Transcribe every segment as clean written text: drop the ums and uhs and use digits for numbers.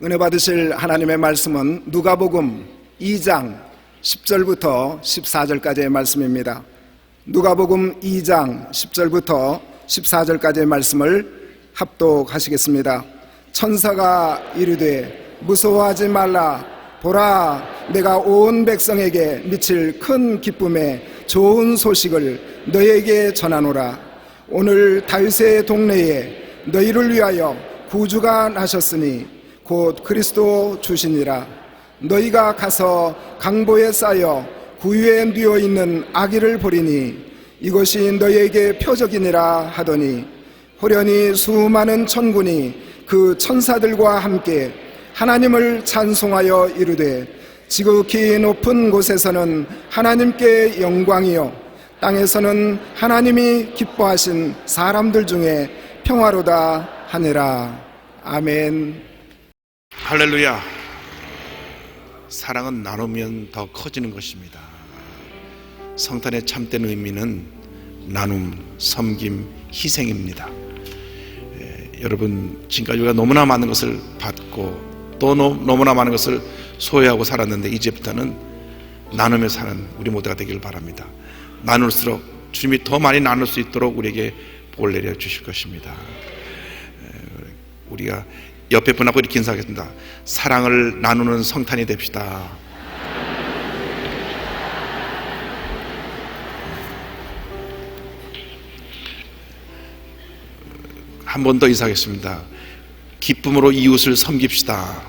은혜 받으실 하나님의 말씀은 누가복음 2장 10절부터 14절까지의 말씀입니다. 누가복음 2장 10절부터 14절까지의 말씀을 합독하시겠습니다. 천사가 이르되 무서워하지 말라. 보라, 내가 온 백성에게 미칠 큰 기쁨의 좋은 소식을 너희에게 전하노라. 오늘 다윗의 동네에 너희를 위하여 구주가 나셨으니 곧 그리스도 주시니라. 너희가 가서 강보에 쌓여 구유에 누워 있는 아기를 보리니 이것이 너희에게 표적이니라 하더니 호련히 수많은 천군이 그 천사들과 함께 하나님을 찬송하여 이르되 지극히 높은 곳에서는 하나님께 영광이요 땅에서는 하나님이 기뻐하신 사람들 중에 평화로다 하니라. 아멘. 할렐루야. 사랑은 나누면 더 커지는 것입니다. 성탄의 참된 의미는 나눔, 섬김, 희생입니다. 여러분, 지금까지 우리가 너무나 많은 것을 받고 또 너무나 많은 것을 소유하고 살았는데 이제부터는 나누며 사는 우리 모두가 되기를 바랍니다. 나눌수록 주님이 더 많이 나눌 수 있도록 우리에게 복을 내려 주실 것입니다. 우리가 옆에 분하고 이렇게 인사하겠습니다. 사랑을 나누는 성탄이 됩시다. 한 번 더 인사하겠습니다. 기쁨으로 이웃을 섬깁시다.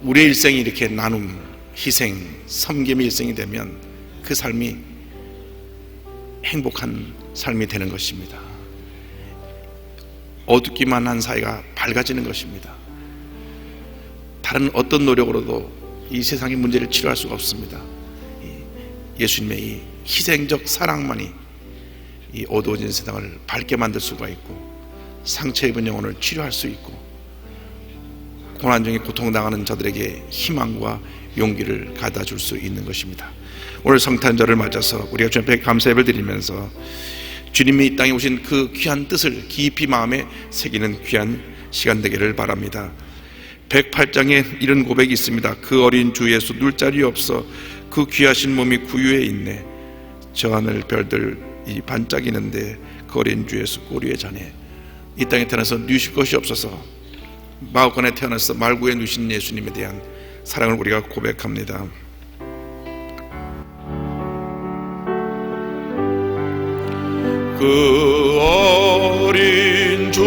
우리의 일생이 이렇게 나눔, 희생, 섬김의 일생이 되면 그 삶이 행복한 삶이 되는 것입니다. 어둡기만 한 사회가 밝아지는 것입니다. 다른 어떤 노력으로도 이 세상의 문제를 치료할 수가 없습니다. 예수님의 이 희생적 사랑만이 이 어두워진 세상을 밝게 만들 수가 있고 상처 입은 영혼을 치료할 수 있고 고난 중에 고통당하는 저들에게 희망과 용기를 가져다 줄 수 있는 것입니다. 오늘 성탄절을 맞아서 우리가 주님께 감사 예배를 드리면서 주님이 이 땅에 오신 그 귀한 뜻을 깊이 마음에 새기는 귀한 시간 되기를 바랍니다. 108장에 이런 고백이 있습니다. 그 어린 주 예수 눌 자리 없어 그 귀하신 몸이 구유에 있네. 저 하늘 별들이 반짝이는데 그 어린 주 예수 꼬리에 자네. 이 땅에 태어나서 누실 것이 없어서 마구간에 태어나서 말구에 누신 예수님에 대한 사랑을 우리가 고백합니다. 그 어린 주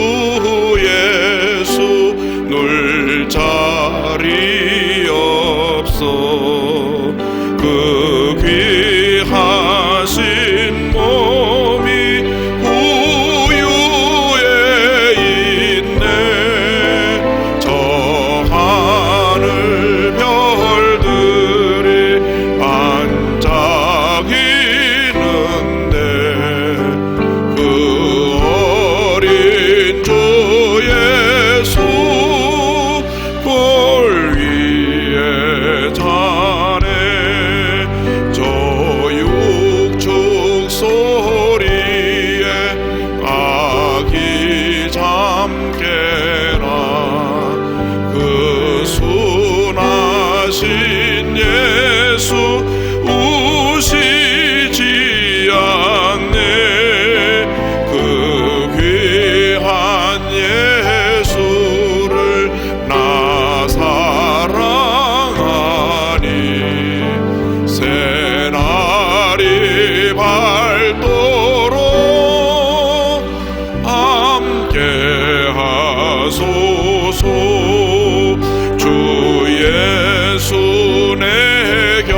예수 눌 자리 없어 그 귀하신 몸이 구유에 있네. 저 하늘 별들이 반짝이는데 그 어린 주 예수 골 위에 자네. 저 육축 소리에 아기 잠깨나 그 순하신 예수 우시지 않네. 그 귀한 예수를 나 사랑하니 새날이 밝도록 함께 하소서. 주 예수 내 곁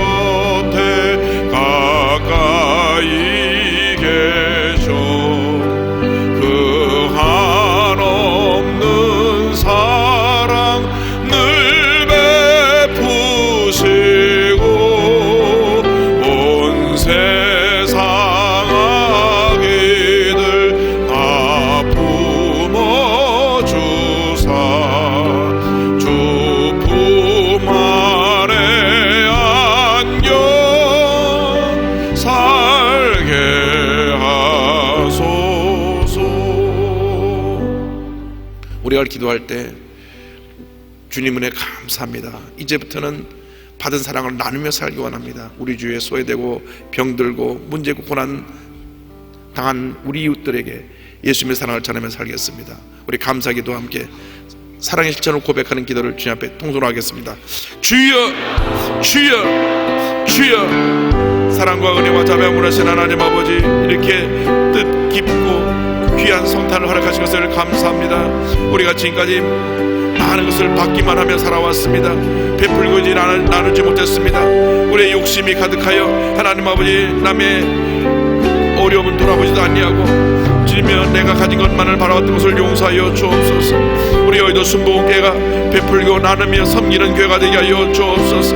우리가 기도할 때 주님 은혜 감사합니다. 이제부터는 받은 사랑을 나누며 살기 원합니다. 우리 주위에 소외되고 병들고 문제고 고난 당한 우리 이웃들에게 예수님의 사랑을 전하며 살겠습니다. 우리 감사기도와 함께 사랑의 실천을 고백하는 기도를 주님 앞에 통솔하겠습니다. 주여 주여 주여. 사랑과 은혜와 자비와 문하신 하나님 아버지, 이렇게 뜻 깊고 귀한 성탄을 허락하신 것을 감사합니다. 우리가 지금까지 많은 것을 받기만 하며 살아왔습니다. 베풀고 나누지 못했습니다. 우리의 욕심이 가득하여 하나님 아버지 남의 어려움은 돌아보지도 아니하고 주님이여 내가 가진 것만을 바라봤던 것을 용서하여 주옵소서. 우리 여의도 순복음교회가 베풀고 나누며 섬기는 교회가 되게 하여 주옵소서.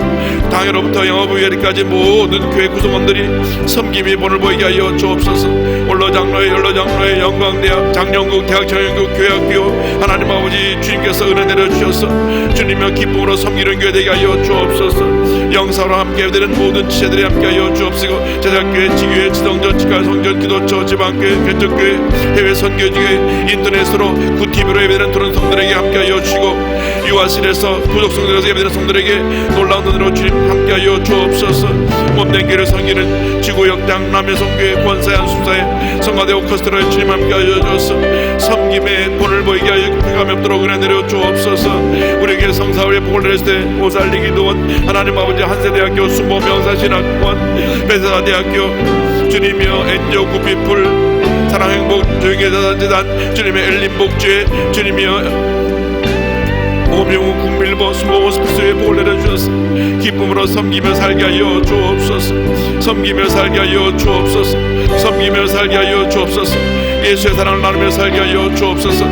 당회로부터 영업의회까지 모든 교회 구성원들이 섬김의 본을 보이게 하여 주옵소서. 연로장로회 영광대학 장영국 대학 정영국 교회학교 하나님 아버지 주님께서 은혜 내려주셔서 주님이여 기쁨으로 섬기는 교회 되게 하여 주옵소서. 영사로 함께 되는 모든 지체들이 함께 하여 주옵시고 제작교회, 지교회, 지성전, 직관, 성전, 기도처, 지방교회, 개척교회, 해외 선교지교회, 인터넷으로 굿TV로 예배드리는 토론 성들에게 함께하여 주시고 유아실에서 부족성들에서 예배드리는 성들에게 놀라운 은혜로 주님 함께하여 주옵소서. 몸된 교회를 섬기는 지구역장 남해성교회 권사양 수사에 성가대 오커스트라에 주님 함께하여 주옵소서. 섬김의 본을 보이게 하여 감이 없도록 은혜 내려 주옵소서. 우리에게 성사회의 복을 내렸을 때 오살리기도원 하나님 아버지 한세대학교 순보명사신학원 베사대학교 주님이여 엔저 구피풀 사랑행복 조용히재단 주님의 엘림복주에 주님이여 오명우 국밀보 순보호스피스에 복을 내려주셔서 기쁨으로 섬기며 살게 하여 주옵소서. 섬기며 살게 하여 주옵소서. 섬기며 살게 하여 주옵소서. 예수의 사랑을 나누며 살게 하여 주옵소서.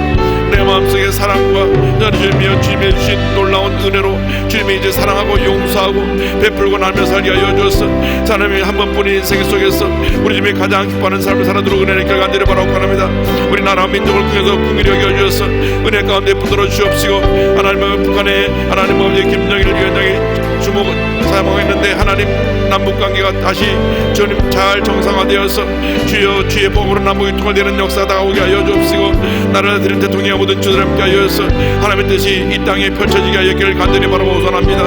내 마음속에 사랑과 주님이여 주님이 주신 놀라운 은혜로 주님이 이제 사랑하고 용서하고 베풀고 나누며 살게 하여 주옵소서. 하나님이 한 번뿐인 인생 속에서 우리 주님이 가장 기뻐하는 삶을 살아도록 은혜를 결과들을 바라고 합니다. 우리 나라 민족을 통해서 긍휼히 여겨주셔서 은혜 가운데 붙들어 주옵시고 하나님의 북한의 하나님 아버지 김정일 위원장이 주목 사망했는데 하나님 남북관계가 다시 주님 잘 정상화되어서 주여 주의 복음으로 남북이 통일되는 역사가 다가오게 하여 주옵시고 나라를 드린 대통령 모든 주들 함께 하여서 하나님의 뜻이 이 땅에 펼쳐지게 하여 길 간절히 바라보고 원합니다.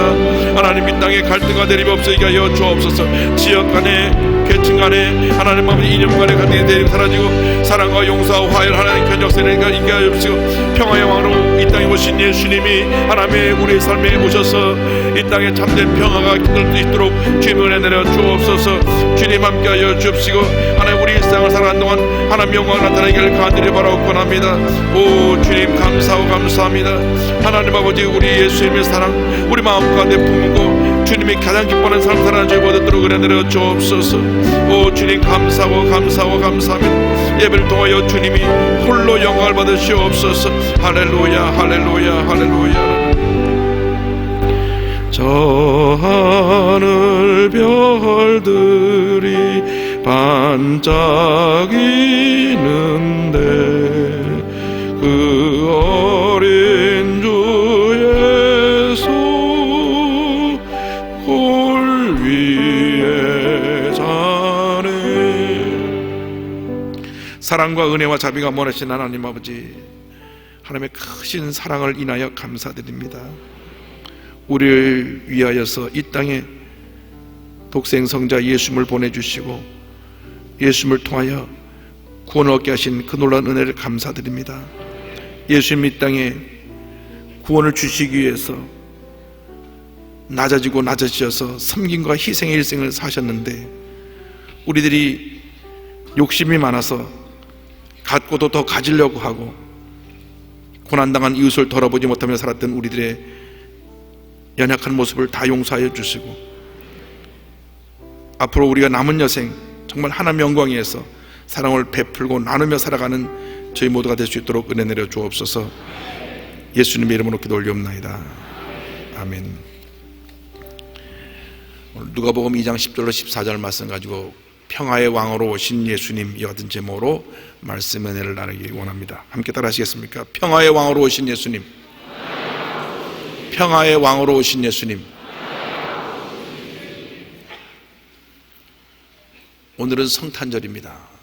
하나님 이 땅에 갈등과 대립이 없어지게 하여 주옵소서. 지역 간에 계층 간에 하나님 아버지 이념 간에 갈등이 대립이 사라지고 사랑과 용서와 화해를 하나님 견적세례가 있게 하여 주옵시고 평화의 왕으로 이 땅에 오신 예수님이 하나님의 우리의 삶에 오셔서 이 땅에 참된 평화가 깃들 수 있도록 주님의 은혜 내려 주옵소서. 주님 함께 하여 주옵시고 하나님 우리 일상을 살아가는 동안 하나님의 영광을 나타내기를 간절히 바라고 원합니다. 오 주님 감사하고 감사합니다. 하나님 아버지 우리 예수님의 사랑 우리 마음 가운데 품고 주님이 가장 기뻐하는 삶 살아가는 저희 모두들을 은혜 내려 주옵소서. 오 주님 감사하고 감사하고 감사합니다. 예배를 통하여 주님이 홀로 영광을 받으시옵소서. 할렐루야 할렐루야 할렐루야. 저 하늘 별들이 반짝이는데 그 어린 주 예수 홀 위에 자네. 사랑과 은혜와 자비가 원하신 하나님 아버지, 하나님의 크신 사랑을 인하여 감사드립니다. 우리를 위하여서 이 땅에 독생성자 예수님을 보내주시고 예수님을 통하여 구원을 얻게 하신 그 놀라운 은혜를 감사드립니다. 예수님 이 땅에 구원을 주시기 위해서 낮아지고 낮아지셔서 섬김과 희생의 일생을 사셨는데 우리들이 욕심이 많아서 갖고도 더 가지려고 하고 고난당한 이웃을 돌아보지 못하며 살았던 우리들의 연약한 모습을 다 용서하여 주시고 앞으로 우리가 남은 여생 정말 하나님 영광 위에서 사랑을 베풀고 나누며 살아가는 저희 모두가 될 수 있도록 은혜 내려 주옵소서. 예수님의 이름으로 기도 올리옵나이다. 아멘. 오늘 누가복음 2장 10절로 14절 말씀 가지고 평화의 왕으로 오신 예수님 이 같은 제목으로 말씀 은혜를 나누기 원합니다. 함께 따라 하시겠습니까? 평화의 왕으로 오신 예수님, 평화의 왕으로 오신 예수님. 오늘은 성탄절입니다.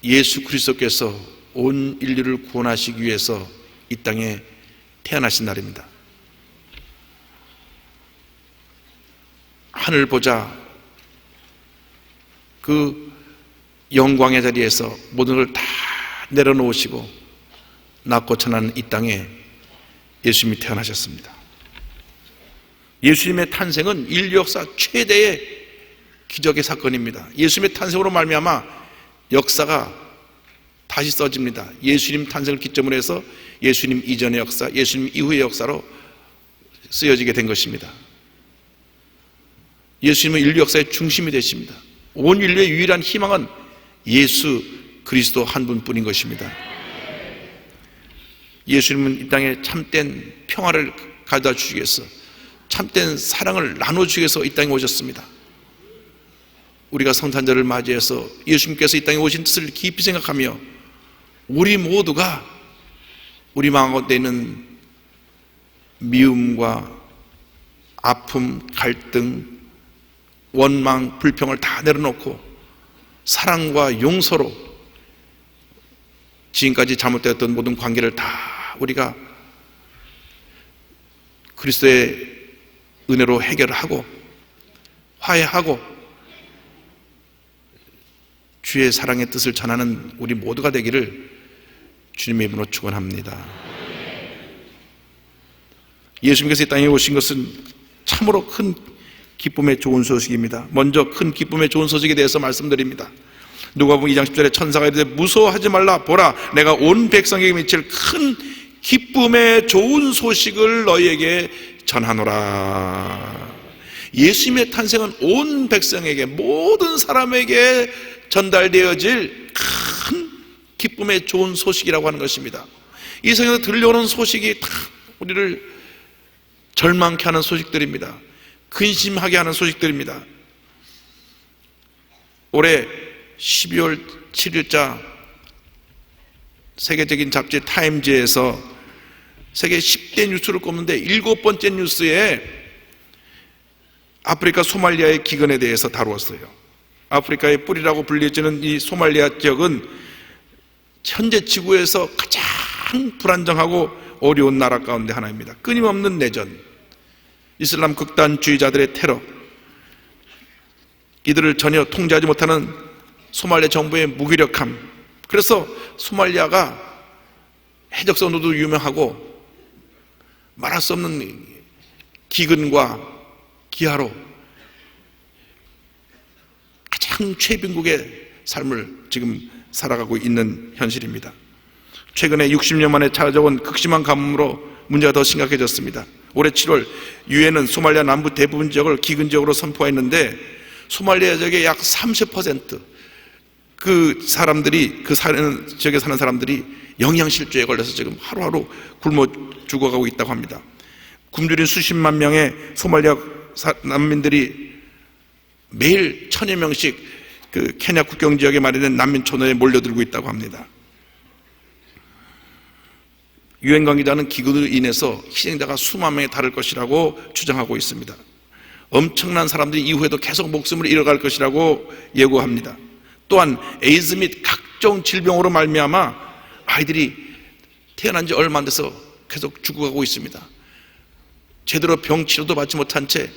예수 그리스도께서 온 인류를 구원하시기 위해서 이 땅에 태어나신 날입니다. 하늘 보자 그 영광의 자리에서 모든 걸 다 내려놓으시고 낮고 천한 이 땅에 예수님이 태어나셨습니다. 예수님의 탄생은 인류 역사 최대의 기적의 사건입니다. 예수님의 탄생으로 말미암아 역사가 다시 써집니다. 예수님 탄생을 기점으로 해서 예수님 이전의 역사, 예수님 이후의 역사로 쓰여지게 된 것입니다. 예수님은 인류 역사의 중심이 되십니다. 온 인류의 유일한 희망은 예수 그리스도 한 분뿐인 것입니다. 예수님은 이 땅에 참된 평화를 가져다 주시기 위해서, 참된 사랑을 나눠주시기 위해서 이 땅에 오셨습니다. 우리가 성탄절을 맞이해서 예수님께서 이 땅에 오신 뜻을 깊이 생각하며 우리 모두가 우리 마음 가운데 있는 미움과 아픔, 갈등, 원망, 불평을 다 내려놓고 사랑과 용서로 지금까지 잘못되었던 모든 관계를 다 우리가 그리스도의 은혜로 해결하고 화해하고 주의 사랑의 뜻을 전하는 우리 모두가 되기를 주님의 이름으로 축원합니다. 예수님께서 이 땅에 오신 것은 참으로 큰 기쁨의 좋은 소식입니다. 먼저 큰 기쁨의 좋은 소식에 대해서 말씀드립니다. 누가복음 2장 10절에 천사가 이르되 무서워하지 말라, 보라 내가 온 백성에게 미칠 큰 기쁨의 좋은 소식을 너희에게 전하노라. 예수님의 탄생은 온 백성에게, 모든 사람에게 전달되어질 큰 기쁨의 좋은 소식이라고 하는 것입니다. 이 세상에서 들려오는 소식이 다 우리를 절망케 하는 소식들입니다. 근심하게 하는 소식들입니다. 올해 12월 7일자 세계적인 잡지 타임즈에서 세계 10대 뉴스를 꼽는데 7번째 뉴스에 아프리카 소말리아의 기근에 대해서 다루었어요. 아프리카의 뿌리라고 불려지는 이 소말리아 지역은 현재 지구에서 가장 불안정하고 어려운 나라 가운데 하나입니다. 끊임없는 내전, 이슬람 극단주의자들의 테러, 이들을 전혀 통제하지 못하는 소말리아 정부의 무기력함. 그래서 소말리아가 해적선으로도 유명하고 말할 수 없는 기근과 기아로 가장 최빈국의 삶을 지금 살아가고 있는 현실입니다. 최근에 60년 만에 찾아온 극심한 가뭄으로 문제가 더 심각해졌습니다. 올해 7월 유엔은 소말리아 남부 대부분 지역을 기근 지역으로 선포했는데 소말리아 지역의 약 30% 그 사람들이, 그 지역에 사는 사람들이 영양실조에 걸려서 지금 하루하루 굶어 죽어가고 있다고 합니다. 굶주린 수십만 명의 소말리아 난민들이 매일 1000여 명씩 그 케냐 국경 지역에 마련된 난민촌에 몰려들고 있다고 합니다. 유엔 관계자는 기근으로 인해서 희생자가 수만 명에 달할 것이라고 주장하고 있습니다. 엄청난 사람들이 이후에도 계속 목숨을 잃어갈 것이라고 예고합니다. 또한 에이즈 및 각종 질병으로 말미암아 아이들이 태어난 지 얼마 안 돼서 계속 죽어가고 있습니다. 제대로 병치료도 받지 못한 채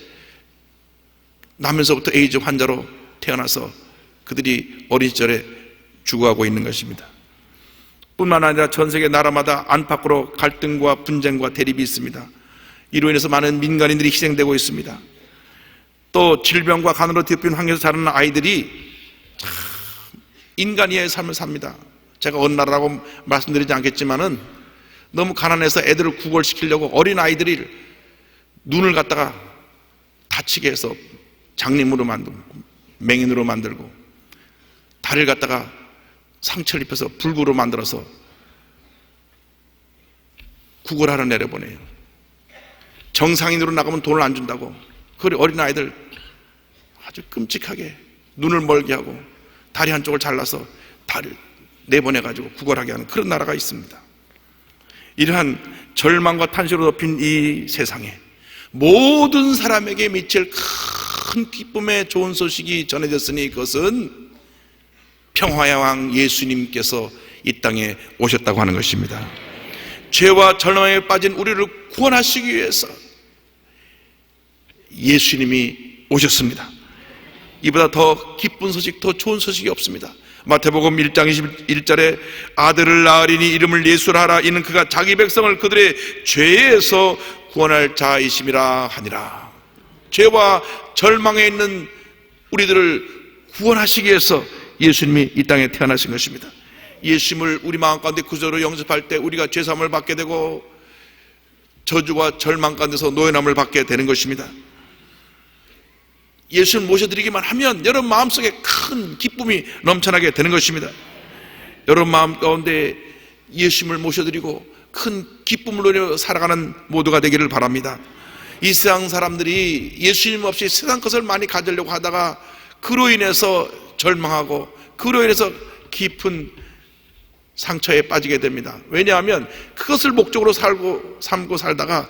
나면서부터 에이즈 환자로 태어나서 그들이 어린 시절에 죽어가고 있는 것입니다. 뿐만 아니라 전 세계 나라마다 안팎으로 갈등과 분쟁과 대립이 있습니다. 이로 인해서 많은 민간인들이 희생되고 있습니다. 또 질병과 간으로 뒤엎인 환경에서 자라는 아이들이 참 인간 이하의 삶을 삽니다. 제가 어느 나라라고 말씀드리지 않겠지만은 너무 가난해서 애들을 구걸시키려고 어린 아이들이 눈을 갖다가 다치게 해서 장님으로 만들고 맹인으로 만들고 다리를 갖다가 상처를 입혀서 불구로 만들어서 구걸하러 내려보내요. 정상인으로 나가면 돈을 안 준다고 그 어린 아이들 아주 끔찍하게 눈을 멀게 하고 다리 한쪽을 잘라서 다리를 내보내가지고 구걸하게 하는 그런 나라가 있습니다. 이러한 절망과 탄식으로 덮인 이 세상에 모든 사람에게 미칠 큰 기쁨의 좋은 소식이 전해졌으니 그것은 평화의 왕 예수님께서 이 땅에 오셨다고 하는 것입니다. 죄와 절망에 빠진 우리를 구원하시기 위해서 예수님이 오셨습니다. 이보다 더 기쁜 소식, 더 좋은 소식이 없습니다. 마태복음 1장 21절에 아들을 낳으리니 이름을 예수라 하라. 이는 그가 자기 백성을 그들의 죄에서 구원할 자이심이라 하니라. 죄와 절망에 있는 우리들을 구원하시기 위해서 예수님이 이 땅에 태어나신 것입니다. 예수님을 우리 마음 가운데 구주로 영접할 때 우리가 죄사함을 받게 되고 저주와 절망 가운데서 노예남을 받게 되는 것입니다. 예수를 모셔드리기만 하면 여러분 마음속에 큰 기쁨이 넘쳐나게 되는 것입니다. 여러분 마음 가운데 예수님을 모셔드리고 큰 기쁨을 누려 살아가는 모두가 되기를 바랍니다. 이 세상 사람들이 예수님 없이 세상 것을 많이 가지려고 하다가 그로 인해서 절망하고 그로 인해서 깊은 상처에 빠지게 됩니다. 왜냐하면 그것을 목적으로 삼고 살다가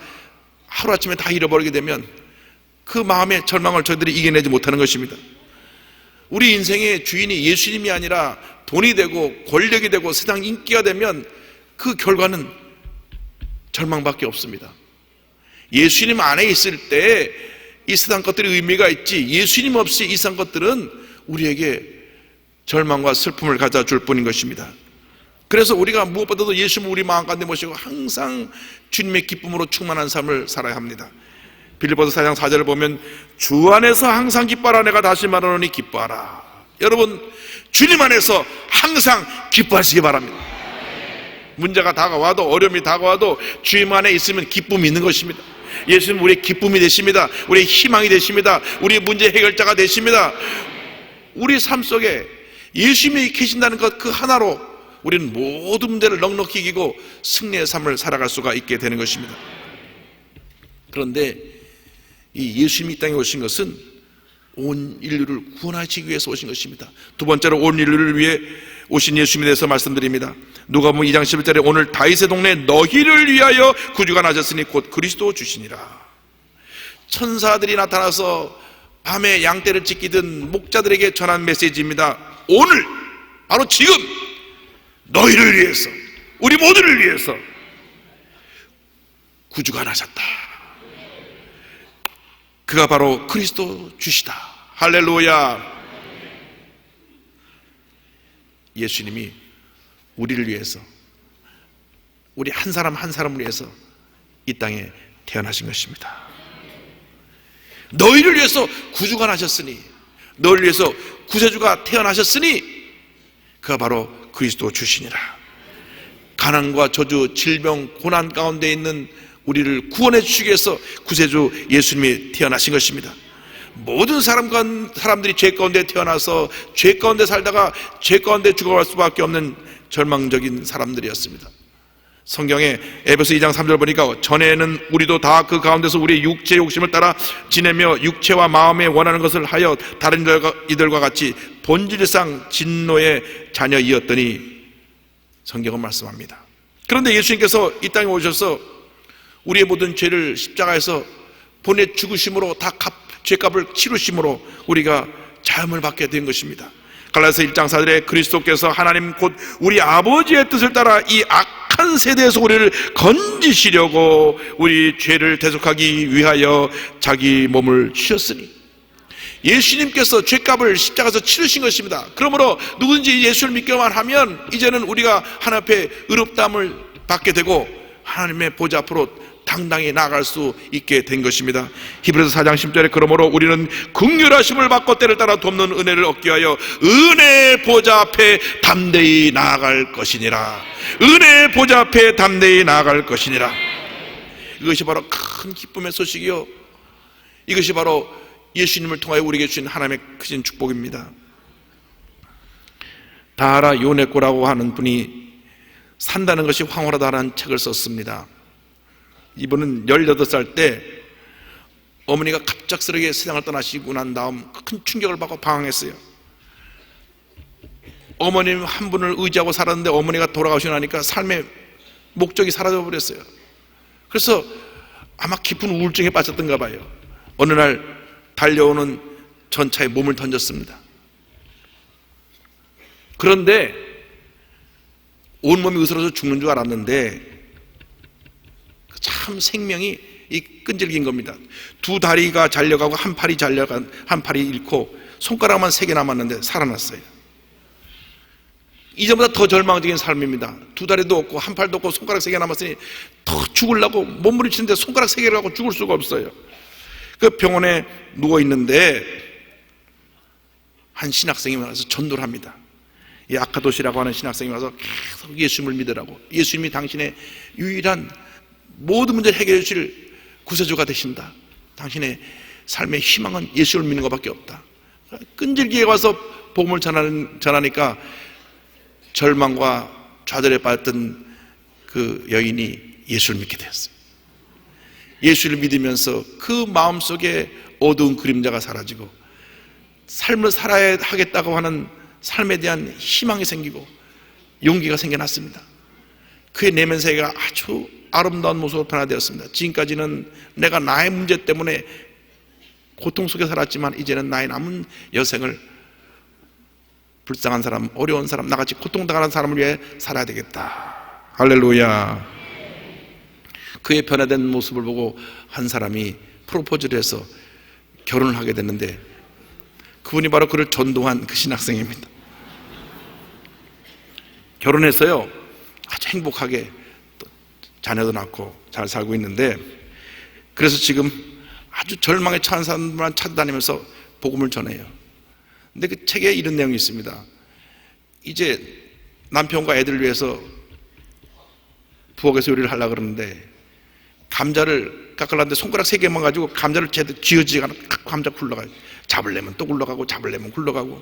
하루아침에 다 잃어버리게 되면 그 마음의 절망을 저희들이 이겨내지 못하는 것입니다. 우리 인생의 주인이 예수님이 아니라 돈이 되고 권력이 되고 세상 인기가 되면 그 결과는 절망밖에 없습니다. 예수님 안에 있을 때 이 세상 것들이 의미가 있지, 예수님 없이 이 세상 것들은 우리에게 절망과 슬픔을 가져다 줄 뿐인 것입니다. 그래서 우리가 무엇보다도 예수님을 우리 마음 가운데 모시고 항상 주님의 기쁨으로 충만한 삶을 살아야 합니다. 빌립보서 4장 4절을 보면 주 안에서 항상 기뻐하라. 내가 다시 말하노니 기뻐하라. 여러분 주님 안에서 항상 기뻐하시기 바랍니다. 문제가 다가와도 어려움이 다가와도 주님 안에 있으면 기쁨이 있는 것입니다. 예수님 우리의 기쁨이 되십니다. 우리의 희망이 되십니다. 우리의 문제 해결자가 되십니다. 우리 삶 속에 예수님이 계신다는 것 그 하나로 우리는 모든 문제를 넉넉히 이기고 승리의 삶을 살아갈 수가 있게 되는 것입니다. 그런데 이 예수님이 이 땅에 오신 것은 온 인류를 구원하시기 위해서 오신 것입니다. 두 번째로 온 인류를 위해 오신 예수님에 대해서 말씀드립니다. 누가복음 2장 11절에 오늘 다윗의 동네 너희를 위하여 구주가 나셨으니 곧 그리스도 주시니라. 천사들이 나타나서 밤에 양떼를 지키던 목자들에게 전한 메시지입니다. 오늘 바로 지금 너희를 위해서, 우리 모두를 위해서 구주가 나셨다. 그가 바로 그리스도 주시다. 할렐루야. 예수님이 우리를 위해서, 우리 한 사람 한 사람을 위해서 이 땅에 태어나신 것입니다. 너희를 위해서 구주가 나셨으니, 너희를 위해서 구세주가 태어나셨으니 그가 바로 그리스도 주시니라. 가난과 저주, 질병, 고난 가운데 있는 우리를 구원해 주시기 위해서 구세주 예수님이 태어나신 것입니다. 모든 사람들이 죄 가운데 태어나서 죄 가운데 살다가 죄 가운데 죽어갈 수밖에 없는 절망적인 사람들이었습니다. 성경에 에베소 2장 3절 보니까 전에는 우리도 다 그 가운데서 우리의 육체 욕심을 따라 지내며 육체와 마음에 원하는 것을 하여 다른 이들과 같이 본질상 진노의 자녀이었더니 성경은 말씀합니다. 그런데 예수님께서 이 땅에 오셔서 우리의 모든 죄를 십자가에서 보내 죽으심으로 다 죄값을 치르심으로 우리가 자유함을 받게 된 것입니다. 갈라디아서 1장 4절에 그리스도께서 하나님 곧 우리 아버지의 뜻을 따라 이 악한 세대에서 우리를 건지시려고 우리 죄를 대속하기 위하여 자기 몸을 주셨으니, 예수님께서 죄값을 십자가에서 치르신 것입니다. 그러므로 누구든지 예수를 믿기만 하면 이제는 우리가 하나님 앞에 의롭다함을 받게 되고 하나님의 보좌 앞으로 당당히 나아갈 수 있게 된 것입니다. 히브리서 4장 10절에 그러므로 우리는 긍휼하심을 받고 때를 따라 돕는 은혜를 얻기 위하여 은혜의 보좌 앞에 담대히 나아갈 것이니라. 은혜의 보좌 앞에 담대히 나아갈 것이니라. 이것이 바로 큰 기쁨의 소식이요, 이것이 바로 예수님을 통하여 우리에게 주신 하나님의 크신 축복입니다. 다하라 요네코라고 하는 분이 산다는 것이 황홀하다라는 책을 썼습니다. 이분은 18살 때 어머니가 갑작스럽게 세상을 떠나시고 난 다음 큰 충격을 받고 방황했어요. 어머님 한 분을 의지하고 살았는데 어머니가 돌아가시고 나니까 삶의 목적이 사라져 버렸어요. 그래서 아마 깊은 우울증에 빠졌던가 봐요. 어느 날 달려오는 전차에 몸을 던졌습니다. 그런데 온몸이 으스러져 죽는 줄 알았는데 참 생명이 이 끈질긴 겁니다. 두 다리가 잘려가고 한 팔이 잃고 손가락만 3개 남았는데 살아났어요. 이전보다 더 절망적인 삶입니다. 두 다리도 없고 한 팔도 없고 손가락 3개 남았으니 더 죽으려고 몸부림치는데 손가락 3개를 갖고 죽을 수가 없어요. 그 병원에 누워있는데 한 신학생이 와서 전도를 합니다. 이 아카도시라고 하는 신학생이 와서 계속 예수님을 믿으라고, 예수님이 당신의 유일한 모든 문제를 해결해 주실 구세주가 되신다, 당신의 삶의 희망은 예수를 믿는 것밖에 없다. 끈질기게 와서 복음을 전하니까 절망과 좌절에 빠졌던 그 여인이 예수를 믿게 되었어요. 예수를 믿으면서 그 마음속에 어두운 그림자가 사라지고 삶을 살아야 하겠다고 하는 삶에 대한 희망이 생기고 용기가 생겨났습니다. 그의 내면 세계가 아주 아름다운 모습으로 변화되었습니다. 지금까지는 내가 나의 문제 때문에 고통 속에 살았지만 이제는 나의 남은 여생을 불쌍한 사람, 어려운 사람, 나같이 고통당하는 사람을 위해 살아야 되겠다. 할렐루야. 그의 변화된 모습을 보고 한 사람이 프로포즈를 해서 결혼을 하게 됐는데 그분이 바로 그를 전도한 그 신학생입니다. 결혼해서요 아주 행복하게 또 자녀도 낳고 잘 살고 있는데, 그래서 지금 아주 절망에 처한 사람들만 찾아다니면서 복음을 전해요. 근데 그 책에 이런 내용이 있습니다. 이제 남편과 애들을 위해서 부엌에서 요리를 하려고 그러는데 감자를 깎으려는데 손가락 3개만 가지고 감자를 제대로 쥐어지지가 않아. 감자 굴러가요. 잡으려면 또 굴러가고 잡으려면 굴러가고.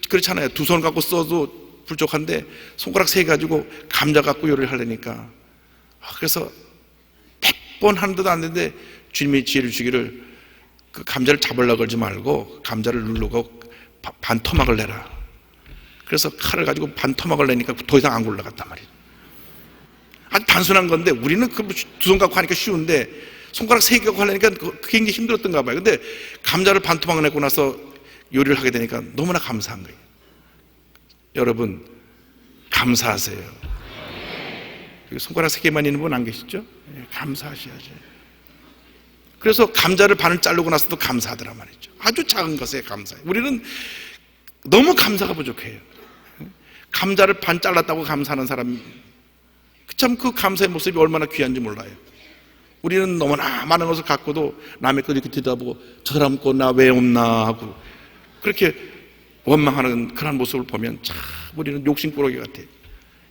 그렇잖아요. 2손 갖고 써도 부족한데 손가락 3개 가지고 감자 갖고 요리를 하려니까. 그래서 100번 하는데도 안 되는데 주님이 지혜를 주기를 그 감자를 잡으려고 그러지 말고 감자를 누르고 반토막을 내라. 그래서 칼을 가지고 반토막을 내니까 더 이상 안 굴러갔단 말이에요. 아주 단순한 건데 우리는 그 2손 갖고 하니까 쉬운데 손가락 3개 갖고 하려니까 그게 굉장히 힘들었던가 봐요. 근데 감자를 반토막을 내고 나서 요리를 하게 되니까 너무나 감사한 거예요. 여러분 감사하세요. 손가락 3개만 있는 분 안 계시죠? 감사하셔야죠. 그래서 감자를 반을 자르고 나서도 감사하더란 말이죠. 아주 작은 것에 감사해요. 우리는 너무 감사가 부족해요. 감자를 반 잘랐다고 감사하는 사람, 참 그 감사의 모습이 얼마나 귀한지 몰라요. 우리는 너무나 많은 것을 갖고도 남의 것 이렇게 들여다보고 저 사람 거 나 왜 없나 하고 그렇게 원망하는 그런 모습을 보면 참 우리는 욕심꾸러기 같아요.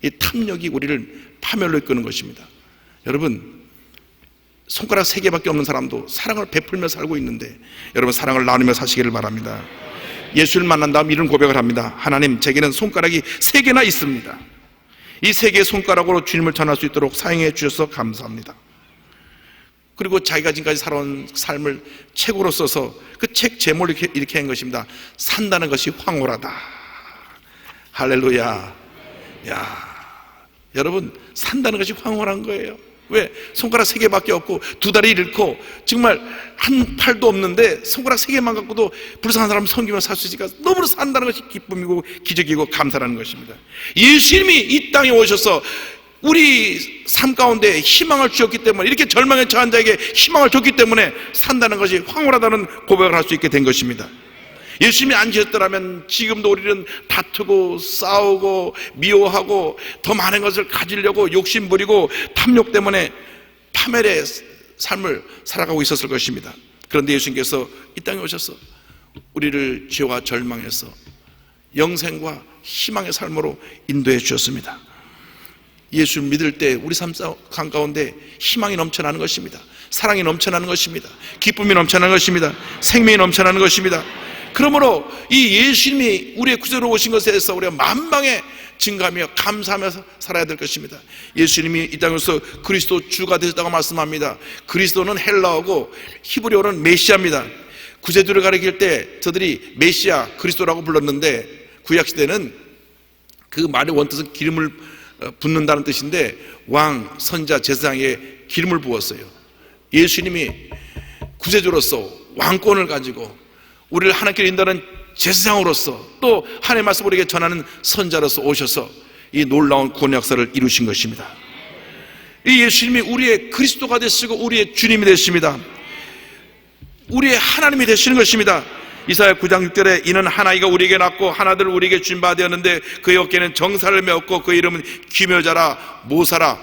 이 탐욕이 우리를 파멸로 이끄는 것입니다. 여러분 손가락 3개밖에 없는 사람도 사랑을 베풀며 살고 있는데 여러분 사랑을 나누며 사시기를 바랍니다. 예수를 만난 다음 이런 고백을 합니다. 하나님, 제게는 손가락이 3개나 있습니다. 이 3개의 손가락으로 주님을 전할 수 있도록 사용해 주셔서 감사합니다. 그리고 자기가 지금까지 살아온 삶을 책으로 써서 그 책 제목을 이렇게 한 것입니다. 산다는 것이 황홀하다. 할렐루야. 야, 여러분 산다는 것이 황홀한 거예요. 왜? 손가락 3개밖에 없고 2다리 잃고 정말 한 팔도 없는데 손가락 3개만 갖고도 불쌍한 사람 섬기며 살 수 있으니까 너무나 산다는 것이 기쁨이고 기적이고 감사라는 것입니다. 예수님이 이 땅에 오셔서 우리 삶 가운데 희망을 주셨기 때문에, 이렇게 절망에 처한 자에게 희망을 줬기 때문에 산다는 것이 황홀하다는 고백을 할 수 있게 된 것입니다. 예수님이 안 계셨더라면 지금도 우리는 다투고 싸우고 미워하고 더 많은 것을 가지려고 욕심부리고 탐욕 때문에 파멸의 삶을 살아가고 있었을 것입니다. 그런데 예수님께서 이 땅에 오셔서 우리를 죄와 절망에서 영생과 희망의 삶으로 인도해 주셨습니다. 예수를 믿을 때 우리 삶 가운데 희망이 넘쳐나는 것입니다. 사랑이 넘쳐나는 것입니다. 기쁨이 넘쳐나는 것입니다. 생명이 넘쳐나는 것입니다. 그러므로 이 예수님이 우리의 구세로 오신 것에 대해서 우리가 만방에 증가하며 감사하며 살아야 될 것입니다. 예수님이 이 땅에서 그리스도 주가 되셨다고 말씀합니다. 그리스도는 헬라어고 히브리어는 메시아입니다. 구세주를 가리킬 때 저들이 메시아, 그리스도라고 불렀는데 구약시대는 그 말의 원뜻은 기름을 붓는다는 뜻인데 왕, 선자, 제사장에 기름을 부었어요. 예수님이 구세주로서 왕권을 가지고 우리를 하나님께 인도하는 제사장으로서 또 하나님의 말씀을 우리에게 전하는 선자로서 오셔서 이 놀라운 구원 역사를 이루신 것입니다. 이 예수님이 우리의 그리스도가 되시고 우리의 주님이 되십니다. 우리의 하나님이 되시는 것입니다. 이사야 9장 6절에 이는 한 아이가 우리에게 낳고 한 아들을 우리에게 준 바 되었는데 그의 어깨는 정사를 메었고 그의 이름은 기묘자라 모사라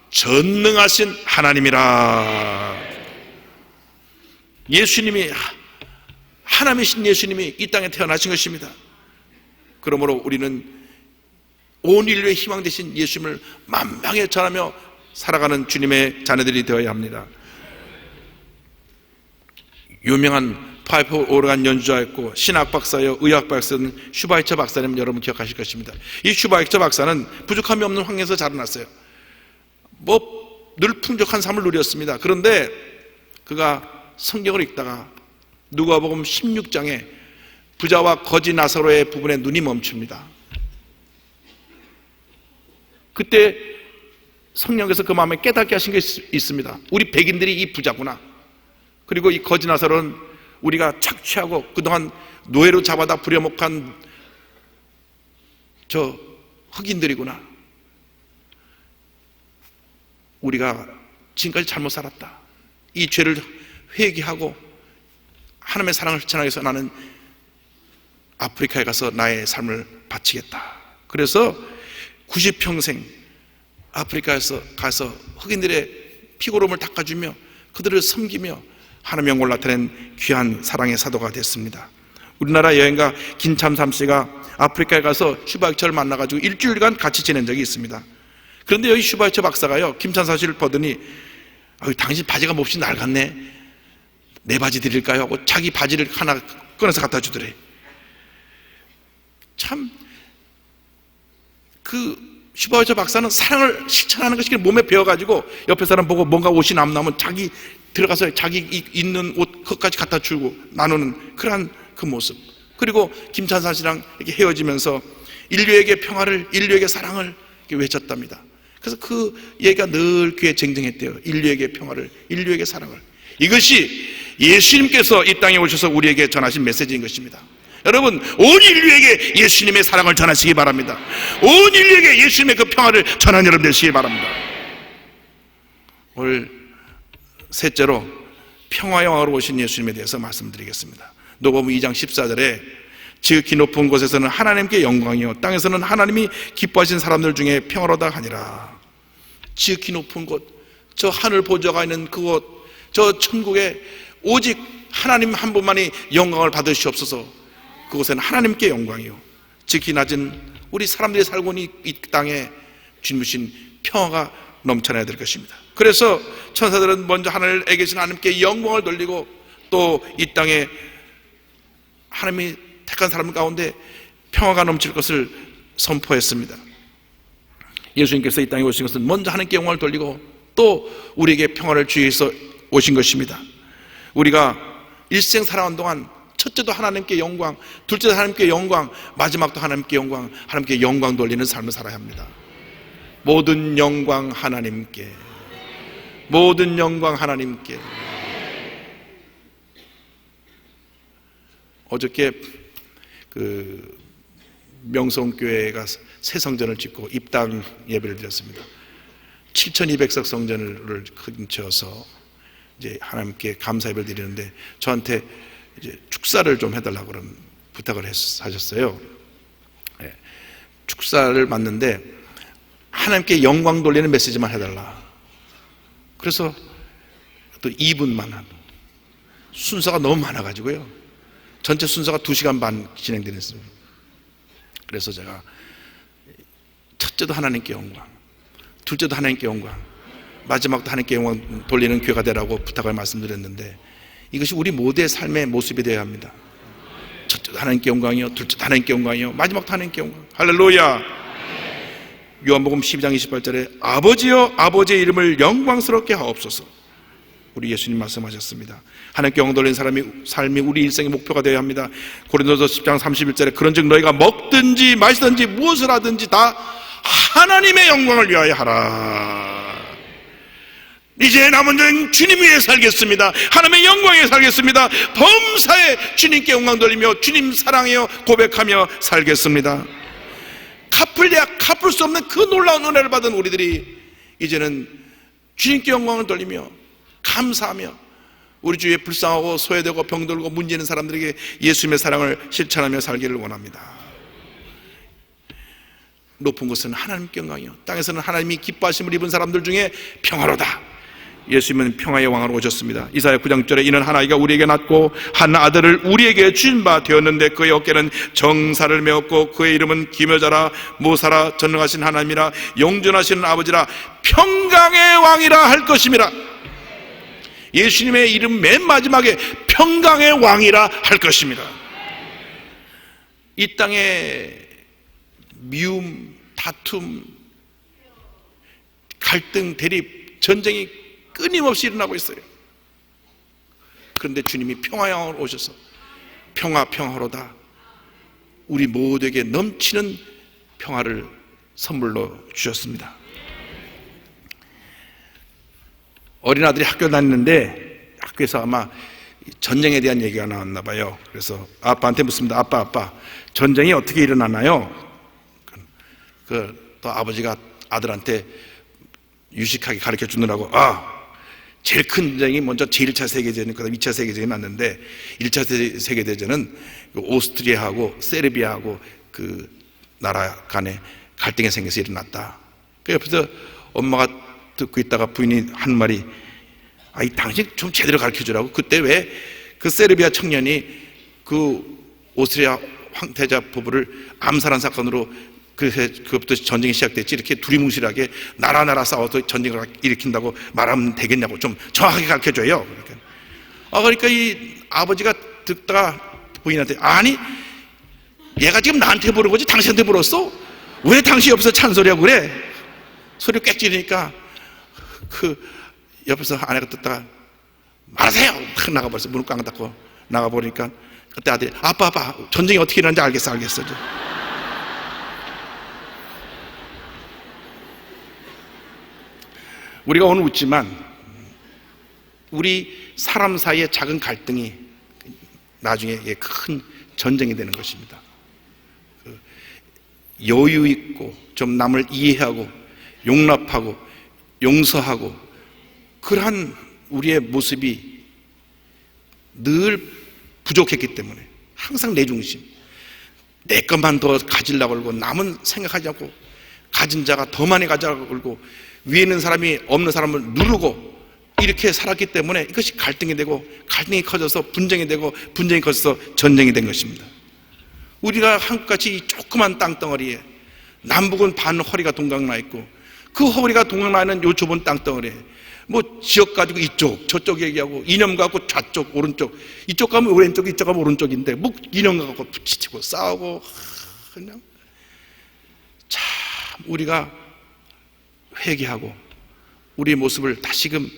전능하신 하나님이라. 예수님이 하나님이신 예수님이 이 땅에 태어나신 것입니다. 그러므로 우리는 온 인류의 희망 되신 예수님을 만방에 전하며 살아가는 주님의 자녀들이 되어야 합니다. 유명한 파이프 오르간 연주자였고 신학 박사여 의학 박사는 슈바이처 박사님, 여러분 기억하실 것입니다. 이 슈바이처 박사는 부족함이 없는 환경에서 자라났어요. 늘 풍족한 삶을 누렸습니다. 그런데 그가 성경을 읽다가 누가복음 16장에 부자와 거지 나사로의 부분에 눈이 멈춥니다. 그때 성령께서 그 마음에 깨닫게 하신 게 있습니다. 우리 백인들이 이 부자구나. 그리고 이 거지 나사로는 우리가 착취하고 그동안 노예로 잡아다 부려먹한 저 흑인들이구나. 우리가 지금까지 잘못 살았다. 이 죄를 회개하고 하나님의 사랑을 실천하기 위해서 나는 아프리카에 가서 나의 삶을 바치겠다. 그래서 90평생 아프리카에서 가서 흑인들의 피고름을 닦아주며 그들을 섬기며 하나님의 영광을 나타낸 귀한 사랑의 사도가 됐습니다. 우리나라 여행가 김참삼 씨가 아프리카에 가서 슈바이처를 만나가지고 일주일간 같이 지낸 적이 있습니다. 그런데 여기 슈바이처 박사가요, 김참삼 씨를 보더니 당신 바지가 몹시 낡았네, 내 바지 드릴까요? 하고 자기 바지를 하나 꺼내서 갖다 주더래. 참 슈바이처 박사는 사랑을 실천하는 것이 몸에 배어가지고 옆에 사람 보고 뭔가 옷이 남으면 자기 들어가서 자기 있는 옷 그것까지 갖다 주고 나누는 그러한 그 모습. 그리고 김찬사 씨랑 이렇게 헤어지면서 인류에게 평화를, 인류에게 사랑을 이렇게 외쳤답니다. 그래서 그 얘기가 늘 귀에 쟁쟁했대요. 인류에게 평화를, 인류에게 사랑을. 이것이 예수님께서 이 땅에 오셔서 우리에게 전하신 메시지인 것입니다. 여러분, 온 인류에게 예수님의 사랑을 전하시기 바랍니다. 온 인류에게 예수님의 그 평화를 전하는 여러분 되시기 바랍니다. 오늘 셋째로 평화의 왕으로 오신 예수님에 대해서 말씀드리겠습니다. 누가복음 2장 14절에 지극히 높은 곳에서는 하나님께 영광이요 땅에서는 하나님이 기뻐하신 사람들 중에 평화로다 하니라. 지극히 높은 곳, 저 하늘 보좌가 있는 그곳, 저 천국에 오직 하나님 한 분만이 영광을 받으시옵소서. 그곳에는 하나님께 영광이요 지극히 낮은 우리 사람들이 살고 있는 이 땅에 주님이신 평화가 넘쳐나야 될 것입니다. 그래서 천사들은 먼저 하늘에 계신 하나님께 영광을 돌리고 또 이 땅에 하나님이 택한 사람 가운데 평화가 넘칠 것을 선포했습니다. 예수님께서 이 땅에 오신 것은 먼저 하나님께 영광을 돌리고 또 우리에게 평화를 주기 위해서 오신 것입니다. 우리가 일생 살아온 동안 첫째도 하나님께 영광, 둘째도 하나님께 영광, 마지막도 하나님께 영광, 하나님께 영광 돌리는 삶을 살아야 합니다. 모든 영광 하나님께, 모든 영광 하나님께. 어저께 명성교회가 새 성전을 짓고 입당 예배를 드렸습니다. 7,200석 성전을 근처서 이제 하나님께 감사 예배를 드리는데 저한테 이제 축사를 좀 해달라고 그런 부탁을 하셨어요. 네. 축사를 맡는데 하나님께 영광 돌리는 메시지만 해달라. 그래서 또 2분만 한 순서가 너무 많아가지고요. 전체 순서가 2시간 반 진행되었습니다. 그래서 제가 첫째도 하나님께 영광, 둘째도 하나님께 영광, 마지막도 하나님께 영광 돌리는 교회가 되라고 부탁을 말씀드렸는데 이것이 우리 모두의 삶의 모습이 되어야 합니다. 첫째도 하나님께 영광이요, 둘째도 하나님께 영광이요, 마지막도 하나님께 영광. 할렐루야. 요한복음 12장 28절에 아버지여 아버지의 이름을 영광스럽게 하옵소서. 우리 예수님 말씀하셨습니다. 하나님께 영광 돌리는 삶이 우리 일생의 목표가 되어야 합니다. 고린도서 10장 31절에 그런즉 너희가 먹든지 마시든지 무엇을 하든지 다 하나님의 영광을 위하여 하라. 이제 남은 여행 주님 위해 살겠습니다. 하나님의 영광에 살겠습니다. 범사에 주님께 영광 돌리며 주님 사랑해요 고백하며 살겠습니다. 갚을 수 없는 그 놀라운 은혜를 받은 우리들이 이제는 주님께 영광을 돌리며 감사하며 우리 주위에 불쌍하고 소외되고 병들고 문제 있는 사람들에게 예수님의 사랑을 실천하며 살기를 원합니다. 높은 곳은 하나님께 영광이요 땅에서는 하나님이 기뻐하심을 입은 사람들 중에 평화로다. 예수님은 평화의 왕으로 오셨습니다. 이사야 9장 9절에 이는 한 아이가 우리에게 낳고 한 아들을 우리에게 주신 바 되었는데 그의 어깨는 정사를 메었고 그의 이름은 기묘자라 모사라 전능하신 하나님이라 영존하시는 아버지라 평강의 왕이라 할 것임이라. 예수님의 이름 맨 마지막에 평강의 왕이라 할 것입니다. 이 땅에 미움, 다툼, 갈등, 대립, 전쟁이 끊임없이 일어나고 있어요. 그런데 주님이 평화의 왕으로 오셔서 평화로다. 우리 모두에게 넘치는 평화를 선물로 주셨습니다. 어린아들이 학교 다니는데 학교에서 아마 전쟁에 대한 얘기가 나왔나 봐요. 그래서 아빠한테 묻습니다. 아빠 전쟁이 어떻게 일어나나요? 또 아버지가 아들한테 유식하게 가르쳐 주느라고 제일 큰 전쟁이 먼저 제1차 세계대전, 그 다음 2차 세계대전이 났는데 1차 세계대전은 오스트리아하고 세르비아하고 그 나라 간에 갈등이 생겨서 일어났다. 그 옆에서 엄마가 듣고 있다가 부인이 한 말이 당신 좀 제대로 가르쳐 주라고. 그때 왜 그 세르비아 청년이 그 오스트리아 황태자 부부를 암살한 사건으로 그것부터 전쟁이 시작됐지 이렇게 두리뭉실하게 나라 싸워서 전쟁을 일으킨다고 말하면 되겠냐고 좀 정확하게 가르쳐줘요. 그러니까 이 아버지가 듣다가 부인한테 아니 얘가 지금 나한테 물은 거지 당신한테 물었어? 왜 당신이 옆에서 찬소리하고 그래? 소리 꽥 지르니까 그 옆에서 아내가 듣다가 말하세요! 탁 나가버렸어. 문을 꽝 닫고 나가버리니까 그때 아들이 아빠 전쟁이 어떻게 일어나는지 알겠어. 우리가 오늘 웃지만 우리 사람 사이의 작은 갈등이 나중에 큰 전쟁이 되는 것입니다. 여유 있고 좀 남을 이해하고 용납하고 용서하고 그러한 우리의 모습이 늘 부족했기 때문에 항상 내 중심, 내 것만 더 가지려고 그러고 남은 생각하지 않고 가진 자가 더 많이 가지려고 그러고 위에 있는 사람이 없는 사람을 누르고 이렇게 살았기 때문에 이것이 갈등이 되고 갈등이 커져서 분쟁이 되고 분쟁이 커져서 전쟁이 된 것입니다. 우리가 한국같이 이 조그만 땅덩어리에 남북은 반 허리가 동강 나 있고 그 허리가 동강 나 있는 요 좁은 땅덩어리에 지역 가지고 이쪽 저쪽 얘기하고 이념 갖고 좌쪽 오른쪽 이쪽 가면 왼쪽 이쪽 가면 오른쪽인데 이념 갖고 부딪히고 싸우고 그냥 참 우리가 회개하고 우리의 모습을 다시금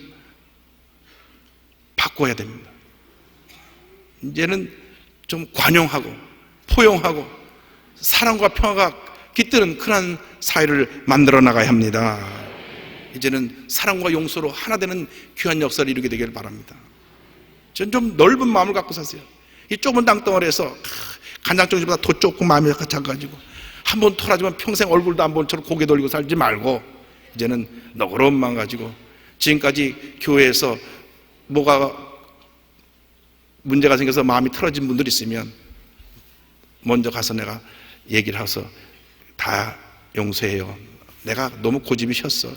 바꿔야 됩니다. 이제는 좀 관용하고 포용하고 사랑과 평화가 깃드는 그런 사회를 만들어 나가야 합니다. 이제는 사랑과 용서로 하나 되는 귀한 역사를 이루게 되기를 바랍니다. 전 좀 넓은 마음을 갖고 사세요. 이 좁은 땅덩어리에서 간장정지보다 더 좁고 마음이 작아가지고 한 번 토라지면 평생 얼굴도 안 본 채로 고개 돌리고 살지 말고 이제는 너그러운 마음 가지고 지금까지 교회에서 뭐가 문제가 생겨서 마음이 틀어진 분들이 있으면 먼저 가서 내가 얘기를 해서 다 용서해요. 내가 너무 고집이 셨어.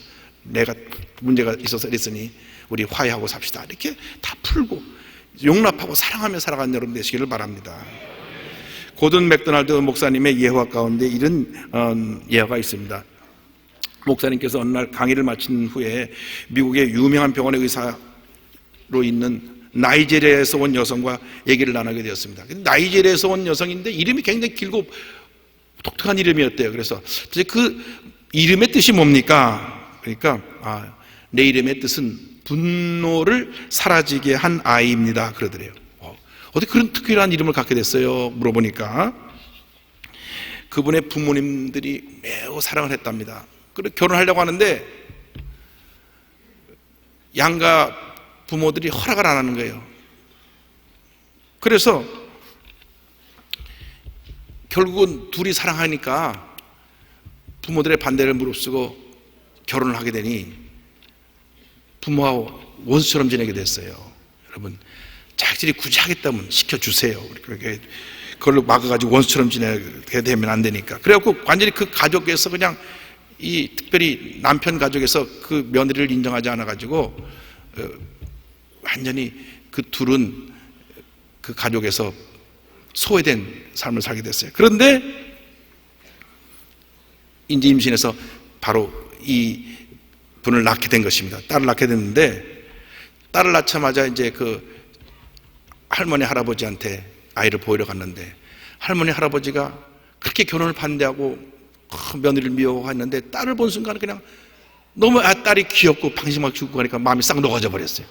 내가 문제가 있어서 이랬으니 우리 화해하고 삽시다. 이렇게 다 풀고 용납하고 사랑하며 살아가는 여러분 되시기를 바랍니다. 고든 맥도날드 목사님의 예화 가운데 이런 예화가 있습니다. 목사님께서 어느 날 강의를 마친 후에 미국의 유명한 병원의 의사로 있는 나이지리아에서 온 여성과 얘기를 나누게 되었습니다. 나이지리아에서 온 여성인데 이름이 굉장히 길고 독특한 이름이었대요. 그래서 그 이름의 뜻이 뭡니까? 그러니까 내 이름의 뜻은 분노를 사라지게 한 아이입니다. 그러더래요. 어떻게 그런 특별한 이름을 갖게 됐어요? 물어보니까 그분의 부모님들이 매우 사랑을 했답니다. 그리고 결혼하려고 하는데 양가 부모들이 허락을 안 하는 거예요. 그래서 결국은 둘이 사랑하니까 부모들의 반대를 무릅쓰고 결혼을 하게 되니 부모와 원수처럼 지내게 됐어요. 여러분, 자식들이 굳이 하겠다면 시켜주세요. 그렇게 그걸로 막아가지고 원수처럼 지내게 되면 안 되니까. 그래갖고 완전히 그 가족에서 그냥 특별히 남편 가족에서 그 며느리를 인정하지 않아가지고 완전히 그 둘은 그 가족에서 소외된 삶을 살게 됐어요. 그런데 이제 임신해서 바로 이 분을 낳게 된 것입니다. 딸을 낳게 됐는데, 딸을 낳자마자 이제 그 할머니 할아버지한테 아이를 보이러 갔는데, 할머니 할아버지가 그렇게 결혼을 반대하고 며느리를 미워했는데, 딸을 본 순간 그냥 너무 딸이 귀엽고 방심하고 죽고 하니까 마음이 싹 녹아져 버렸어요.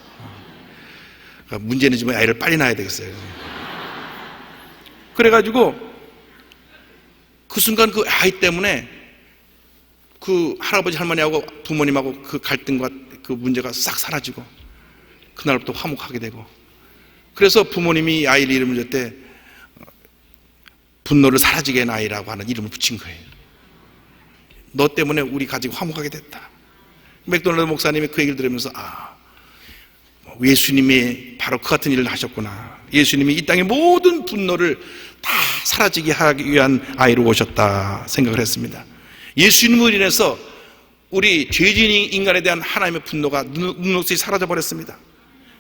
그러니까 문제는 좀 아이를 빨리 낳아야 되겠어요. 그래가지고 그 순간 그 아이 때문에 그 할아버지 할머니하고 부모님하고 그 갈등과 그 문제가 싹 사라지고 그날부터 화목하게 되고, 그래서 부모님이 아이를 이름을 줬대 분노를 사라지게 한 아이라고 하는 이름을 붙인 거예요. 너 때문에 우리 가족이 화목하게 됐다. 맥도날드 목사님이 그 얘기를 들으면서 예수님이 바로 그 같은 일을 하셨구나. 예수님이 이 땅의 모든 분노를 다 사라지게 하기 위한 아이로 오셨다 생각을 했습니다. 예수님으로 인해서 우리 죄진 인간에 대한 하나님의 분노가 눈녹이 사라져 버렸습니다.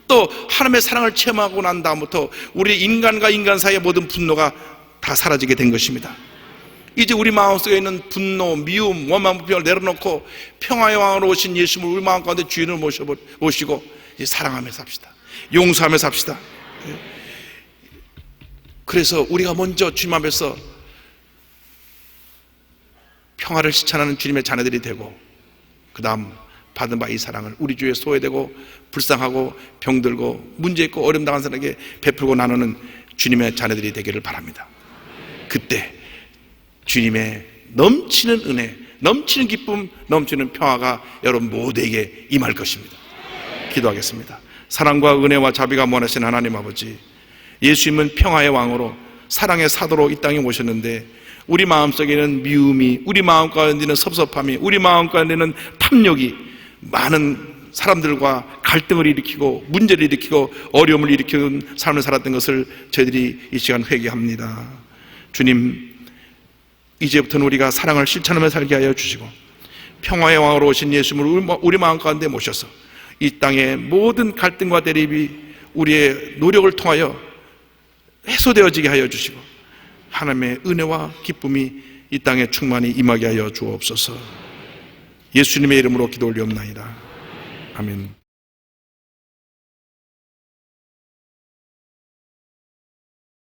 또 하나님의 사랑을 체험하고 난 다음부터 우리 인간과 인간 사이의 모든 분노가 다 사라지게 된 것입니다. 이제 우리 마음속에 있는 분노, 미움, 원망, 불평을 내려놓고 평화의 왕으로 오신 예수님을 우리 마음 가운데 주인을 모시고 이제 사랑하며 삽시다. 용서하며 삽시다. 그래서 우리가 먼저 주님 앞에서 평화를 실천하는 주님의 자녀들이 되고, 그 다음 받은 바 이 사랑을 우리 주위에 소외되고 불쌍하고 병들고 문제 있고 어려움 당한 사람에게 베풀고 나누는 주님의 자녀들이 되기를 바랍니다. 그때 주님의 넘치는 은혜, 넘치는 기쁨, 넘치는 평화가 여러분 모두에게 임할 것입니다. 기도하겠습니다. 사랑과 은혜와 자비가 원하신 하나님 아버지, 예수님은 평화의 왕으로 사랑의 사도로 이 땅에 오셨는데, 우리 마음속에는 미움이, 우리 마음 가운데는 섭섭함이, 우리 마음 가운데는 탐욕이 많은 사람들과 갈등을 일으키고 문제를 일으키고 어려움을 일으키는 삶을 살았던 것을 저희들이 이 시간 회개합니다. 주님, 이제부터는 우리가 사랑을 실천하며 살게 하여 주시고, 평화의 왕으로 오신 예수님을 우리 마음 가운데 모셔서 이 땅의 모든 갈등과 대립이 우리의 노력을 통하여 해소되어지게 하여 주시고, 하나님의 은혜와 기쁨이 이 땅에 충만히 임하게 하여 주옵소서. 예수님의 이름으로 기도 올리옵나이다. 아멘.